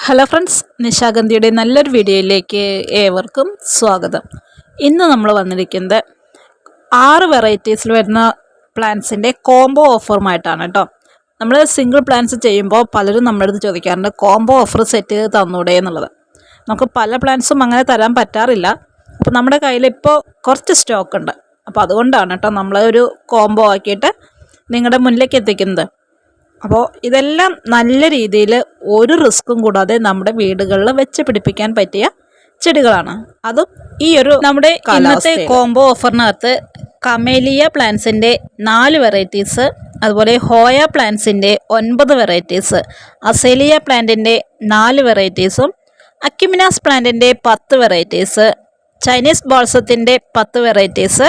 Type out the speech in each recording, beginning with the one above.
Hello friends, നിശാഗന്ധിയുടെ നല്ലൊരു വീഡിയോയിലേക്ക് ഏവർക്കും സ്വാഗതം. ഇന്ന് നമ്മൾ വന്നിരിക്കുന്നത് 6 വെറൈറ്റീസിൽ വരുന്ന പ്ലാന്റ്സിൻ്റെ കോംബോ ഓഫറുമായിട്ടാണ് കേട്ടോ. നമ്മൾ സിംഗിൾ പ്ലാന്റ്സ് ചെയ്യുമ്പോൾ പലരും നമ്മുടെ അടുത്ത് ചോദിക്കാറുണ്ട് കോംബോ ഓഫർ സെറ്റ് ചെയ്ത് തന്നൂടെ എന്നുള്ളത്. നമുക്ക് പല പ്ലാന്റ്സും അങ്ങനെ തരാൻ പറ്റാറില്ല. അപ്പോൾ നമ്മുടെ കയ്യിൽ ഇപ്പോൾ കുറച്ച് സ്റ്റോക്ക് ഉണ്ട്. അപ്പോൾ അതുകൊണ്ടാണ് കേട്ടോ നമ്മളൊരു കോംബോ ആക്കിയിട്ട് നിങ്ങളുടെ മുന്നിലേക്ക് എത്തിക്കുന്നത്. അപ്പോൾ ഇതെല്ലാം നല്ല രീതിയിൽ ഒരു റിസ്ക്കും കൂടാതെ നമ്മുടെ വീടുകളിൽ വെച്ച് പിടിപ്പിക്കാൻ പറ്റിയ ചെടികളാണ്. അതും ഈ ഒരു നമ്മുടെ ഇന്നത്തെ കോംബോ ഓഫറിനകത്ത് കമേലിയ പ്ലാന്റ്സിൻ്റെ 4 വെറൈറ്റീസ്, അതുപോലെ ഹോയ പ്ലാന്റ്സിൻ്റെ 9 വെറൈറ്റീസ്, അസേലിയ പ്ലാന്റിൻ്റെ 4 വെറൈറ്റീസും, അക്യുമിനാസ് പ്ലാന്റിൻ്റെ 10 വെറൈറ്റീസ്, ചൈനീസ് ബോൾസത്തിൻ്റെ 10 വെറൈറ്റീസ്,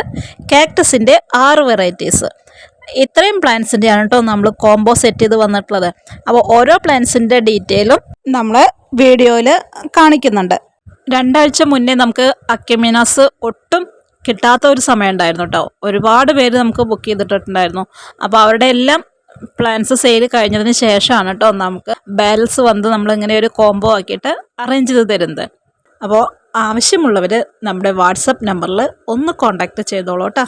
കാക്ടസിൻ്റെ 6 വെറൈറ്റീസ്, ഇത്രയും പ്ലാന്റ്സിൻ്റെയാണ് കേട്ടോ നമ്മൾ കോംബോ സെറ്റ് ചെയ്ത് വന്നിട്ടുള്ളത്. അപ്പോൾ ഓരോ പ്ലാന്റ്സിൻ്റെ ഡീറ്റെയിലും നമ്മൾ വീഡിയോയിൽ കാണിക്കുന്നുണ്ട്. 2 ആഴ്ച മുന്നേ നമുക്ക് അക്യുമിനാസ് ഒട്ടും കിട്ടാത്ത ഒരു സമയം ഉണ്ടായിരുന്നു കേട്ടോ. ഒരുപാട് പേര് നമുക്ക് ബുക്ക് ചെയ്തിട്ടുണ്ടായിരുന്നു. അപ്പോൾ അവരുടെ എല്ലാം പ്ലാന്റ്സ് സെയിൽ കഴിഞ്ഞതിന് ശേഷമാണ് കേട്ടോ നമുക്ക് ബാലൻസ് വന്ന് നമ്മളിങ്ങനെ ഒരു കോംബോ ആക്കിയിട്ട് അറേഞ്ച് ചെയ്ത് തരുന്നത്. അപ്പോൾ ആവശ്യമുള്ളവർ നമ്മുടെ വാട്സപ്പ് നമ്പറിൽ ഒന്ന് കോൺടാക്റ്റ് ചെയ്തോളൂ കേട്ടോ.